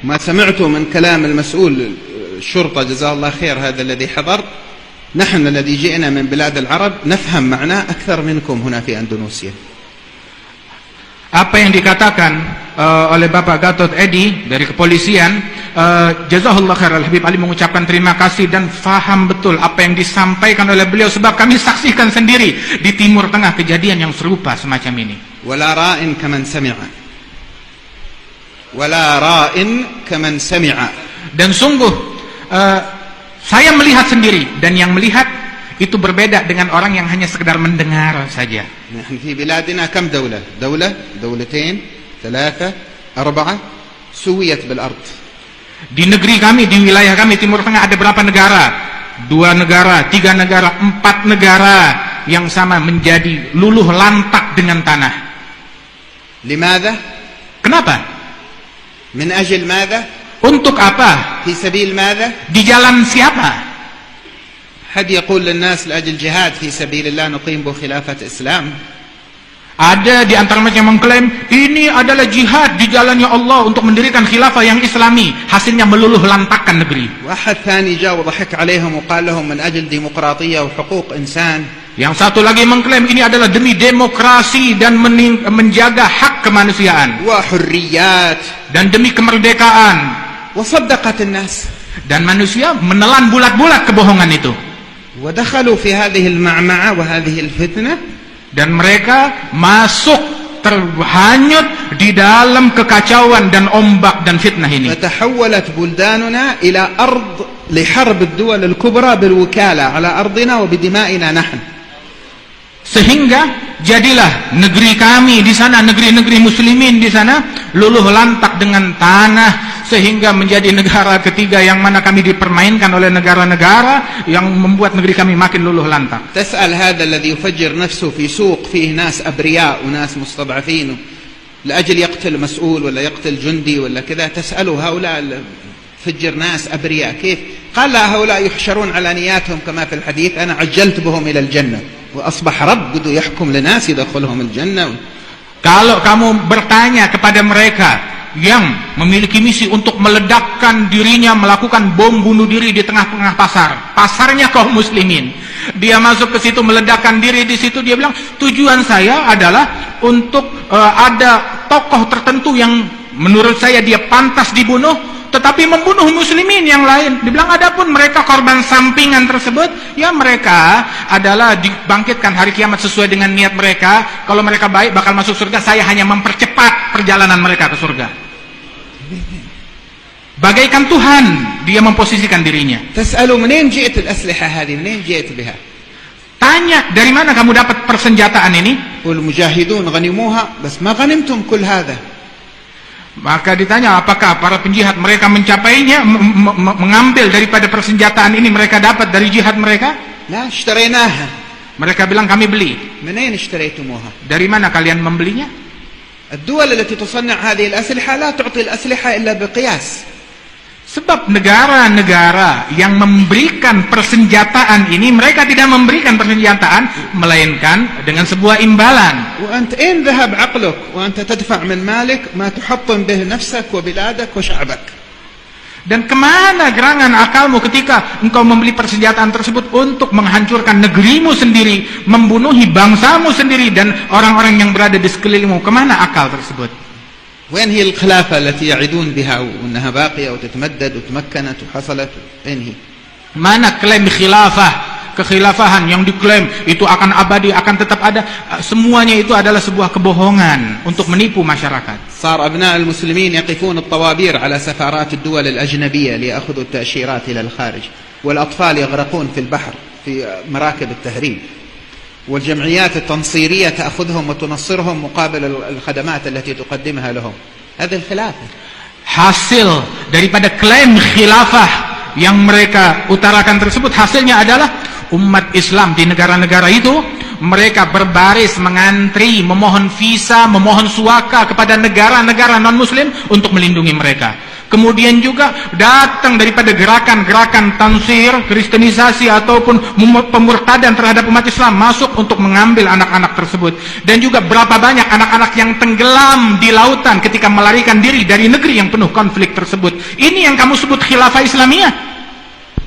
ما سمعت من كلام المسؤول الشرطة جزاه الله خير هذا الذي حضر، نحن الذي جئنا من بلاد العرب نفهم معناه أكثر منكم هنا في أندونيسيا. Apa yang dikatakan oleh Bapak Gatot Edi dari kepolisian, Jazahullah khair, Al-Habib Ali mengucapkan terima kasih dan faham betul apa yang disampaikan oleh beliau, sebab kami saksikan sendiri di Timur Tengah kejadian yang serupa semacam ini. ولا راء كمن سمع ولا راء كمن سمع. Dan sungguh saya melihat sendiri, dan yang melihat itu berbeda dengan orang yang hanya sekedar mendengar saja. نحن في بلادنا كم دولة؟ دولتين ثلاثة أربعة سويت بالأرض. Di negeri kami, di wilayah kami Timur Tengah ada berapa negara? 2 negara, 3 negara, 4 negara yang sama menjadi luluh lantak dengan tanah. لماذا؟ Kenapa? من أجل ماذا؟ Untuk apa? في سبيل ماذا؟ Di jalan siapa? حد يقول للناس لأجل جهاد في سبيل الله نقيم بخلافة إسلام. Ada di antara mereka yang mengklaim ini adalah jihad di jalannya Allah untuk mendirikan khilafah yang islami, hasilnya meluluh lantakkan negeri. واحد ثاني جاء وضحك عليهم وقال لهم من أجل ديمقراطية وحقوق إنسان. Yang satu lagi mengklaim ini adalah demi demokrasi dan menjaga hak kemanusiaan وحريات dan demi kemerdekaan. وصدقت الناس. Dan manusia menelan bulat-bulat kebohongan itu. ودخلوا في هذه المعمعة وهذه الفتنة. Dan mereka masuk terhanyut di dalam kekacauan dan ombak dan fitnah ini. فتحولت بلداننا إلى أرض لحرب الدول الكبرى بالوكالة على أرضنا وبدمائنا نحن. Sehingga jadilah negeri kami di sana, negeri-negeri muslimin di sana luluh lantak dengan tanah, sehingga menjadi negara ketiga yang mana kami dipermainkan oleh negara-negara yang membuat negeri kami makin luluh lantak. تسأل هذا الذي يفجر نفسه في سوق فيه ناس أبرياء وناس مستضعفين لأجل يقتل مسؤول ولا يقتل جندي ولا كذا، تسأله هؤلاء فجر ناس أبرياء كيف؟ قال لا، هؤلاء يحشرون على نياتهم كما في الحديث، أنا عجلت بهم إلى الجنة وأصبح رب بده يحكم لناس يدخلهم الجنة. Kalau kamu bertanya kepada mereka yang memiliki misi untuk meledakkan dirinya, melakukan bom bunuh diri di tengah-tengah pasarnya kaum muslimin, dia masuk ke situ meledakkan diri di situ, dia bilang tujuan saya adalah untuk ada tokoh tertentu yang menurut saya dia pantas dibunuh, tetapi membunuh muslimin yang lain. Dibilang adapun mereka korban sampingan tersebut, ya mereka adalah dibangkitkan hari kiamat sesuai dengan niat mereka. Kalau mereka baik bakal masuk surga, saya hanya mempercepat perjalanan mereka ke surga. Bagaikan Tuhan dia memposisikan dirinya. تسألوا منين جئت الأسلحة هذه؟ منين جئت بها؟ Tanya, dari mana kamu dapat persenjataan ini? والمجاهدون غنموها بس ما غنمتم كل هذا. Maka ditanya, apakah para penjihad mereka mencapainya, mengambil daripada persenjataan ini mereka dapat dari jihad mereka? لا اشتريناها. Mereka bilang kami beli. منين اشتريتموها؟ Dari mana kalian membelinya? الدول التي تصنع هذه الأسلحة لا تعطي الأسلحة إلا بقياس. Sebab negara-negara yang memberikan persenjataan ini, mereka tidak memberikan persenjataan melainkan dengan sebuah imbalan. وأنت أين ذهب عقلك وأنت تدفع من مالك ما تحطم به نفسك وبلادك وشعبك. Dan kemana gerangan akalmu ketika engkau membeli persenjataan tersebut untuk menghancurkan negerimu sendiri, membunuhi bangsamu sendiri dan orang-orang yang berada di sekelilingmu? Kemana akal tersebut? وين هي الخلافة التي يعدون بها وأنها باقية وتتمدد وتمكنت وحصلت؟ وين هي؟ Mana klaim khilafah, kekhilafahan yang diklaim itu akan abadi, akan tetap ada? Semuanya itu adalah sebuah kebohongan untuk menipu masyarakat. صار أبناء المسلمين يقفون الطوابير على سفارات الدول الأجنبية ليأخذوا التأشيرات إلى الخارج، والأطفال يغرقون في البحر في مراكب التهريب، والجمعيات التنصيرية تأخذهم وتنصرهم مقابل الخدمات التي تقدمها لهم. هذه الخلافة. Hasil daripada klaim khilafah yang mereka utarakan tersebut, hasilnya adalah umat Islam di negara-negara itu mereka berbaris mengantri, memohon visa, memohon suaka kepada negara-negara non-muslim untuk melindungi mereka. kemudian juga datang daripada gerakan-gerakan tansir, kristenisasi ataupun pemurtadan terhadap umat Islam masuk untuk mengambil anak-anak tersebut. Dan juga berapa banyak anak-anak yang tenggelam di lautan ketika melarikan diri dari negeri yang penuh konflik tersebut. Ini yang kamu sebut khilafah Islamiyah.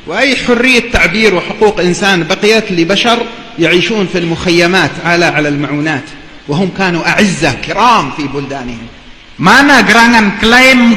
وأي حرية تعبير وحقوق إنسان بقيت لبشر يعيشون في المخيمات على المعونات وهم كانوا أعزة كرام في بلدانهم. Mana gerangan klaim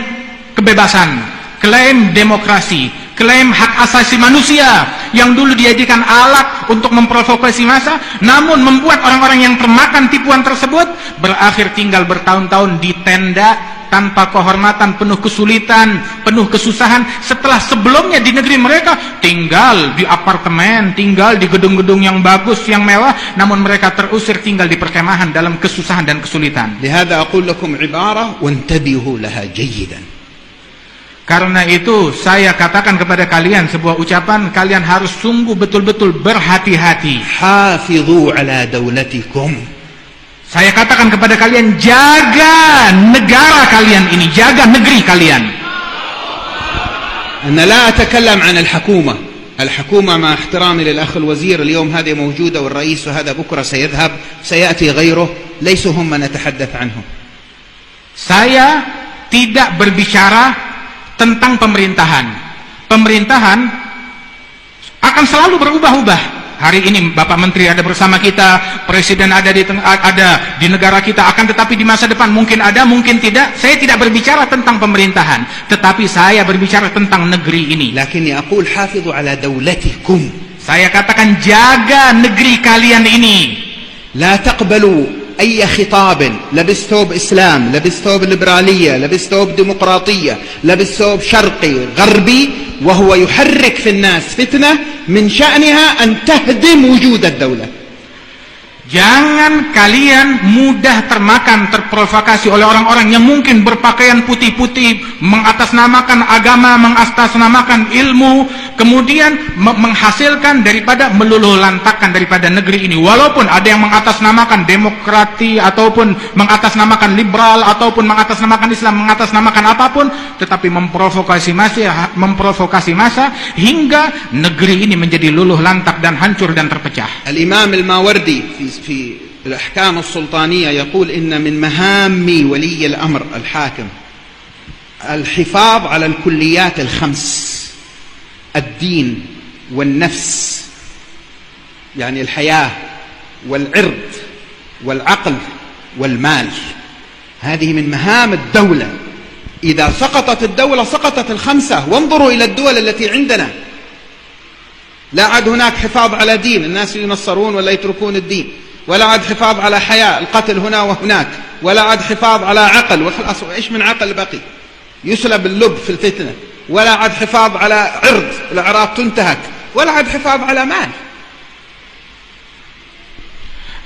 kebebasan, klaim demokrasi, klaim hak asasi manusia yang dulu dijadikan alat untuk memprovokasi massa, namun membuat orang-orang yang termakan tipuan tersebut berakhir tinggal bertahun-tahun di tenda tanpa kehormatan, penuh kesulitan, penuh kesusahan, setelah sebelumnya di negeri mereka tinggal di apartemen, tinggal di gedung-gedung yang bagus, yang mewah, namun mereka terusir tinggal di perkemahan dalam kesusahan dan kesulitan. لهذا أقول لكم عبارة وانتبهوا لها جيدا. Karena itu saya katakan kepada kalian sebuah ucapan, kalian harus sungguh betul-betul berhati-hati. حافظوا على دولتكم. Saya katakan kepada kalian, jaga negara kalian ini, jaga negeri kalian. أنا لا أتكلم عن الحكومة. الحكومة مع احترامي للأخ الوزير اليوم هذه موجودة والرئيس وهذا بكرة سيذهب سيأتي غيره ليس هم من نتحدث عنهم. Saya tidak berbicara tentang pemerintahan. Pemerintahan akan selalu berubah-ubah. Hari ini Bapak Menteri ada bersama kita, Presiden ada di negara kita, akan tetapi di masa depan mungkin ada, mungkin tidak. Saya tidak berbicara tentang pemerintahan, tetapi saya berbicara tentang negeri ini. لكني أقول حافظوا على دولتكم. Saya katakan jaga negeri kalian ini. لا تقبلوا أي خطاب لبس ثوب إسلام، لبس ثوب ليبرالية، لبس ثوب ديمقراطية، لبس ثوب شرقي غربي وهو يحرك في الناس فتنة من شأنها أن تهدم وجود الدولة. Jangan kalian mudah termakan, terprovokasi oleh orang-orang yang mungkin berpakaian putih-putih, mengatasnamakan agama, mengatasnamakan ilmu, kemudian menghasilkan daripada meluluh lantakkan daripada negeri ini. Walaupun ada yang mengatasnamakan demokrati, ataupun mengatasnamakan liberal, ataupun mengatasnamakan Islam, mengatasnamakan apapun, tetapi memprovokasi massa hingga negeri ini menjadi luluh lantak dan hancur dan terpecah. الإمام الماوردي في الأحكام السلطانية يقول إن من مهام ولي الأمر الحاكم الحفاظ على الكليات الخمس: الدين والنفس، يعني الحياة والعرض والعقل والمال. هذه من مهام الدولة. إذا سقطت الدولة سقطت الخمسة. وانظروا إلى الدول التي عندنا، لا عاد هناك حفاظ على دين، الناس ينصرون ولا يتركون الدين، ولا عاد حفاظ على حياة، القتل هنا وهناك، ولا عاد حفاظ على عقل، وخلاص ايش من عقل بقي؟ يسلب اللب في الفتنة، ولا عاد حفاظ على عرض، الأعراض تنتهك، ولا عاد حفاظ على مال.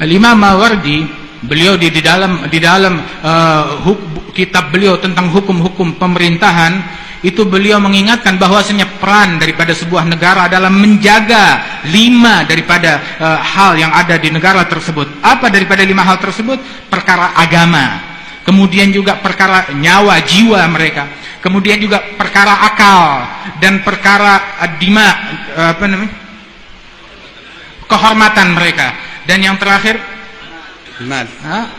Al-Imam Mawardi, beliau di dalam kitab beliau tentang hukum-hukum pemerintahan itu beliau mengingatkan bahwasanya peran daripada sebuah negara adalah menjaga 5 daripada hal yang ada di negara tersebut. Apa daripada 5 hal tersebut? Perkara agama, kemudian juga perkara nyawa jiwa mereka, kemudian juga perkara akal, dan perkara kehormatan mereka, dan yang terakhir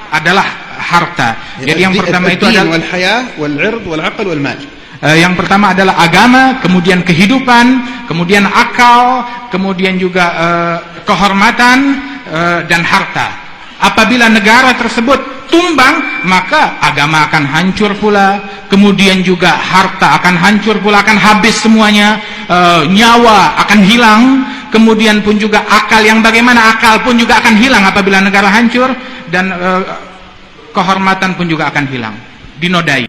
adalah harta. Jadi yang pertama itu adalah wal-hayah wal-'ird wal-'aql wal-mal. Yang pertama adalah agama, kemudian kehidupan, kemudian akal, kemudian juga kehormatan dan harta. Apabila negara tersebut tumbang, maka agama akan hancur pula, kemudian juga harta akan hancur pula, akan habis semuanya, nyawa akan hilang, kemudian pun juga akal, yang bagaimana akal pun juga akan hilang apabila negara hancur, dan kehormatan pun juga akan hilang, dinodai.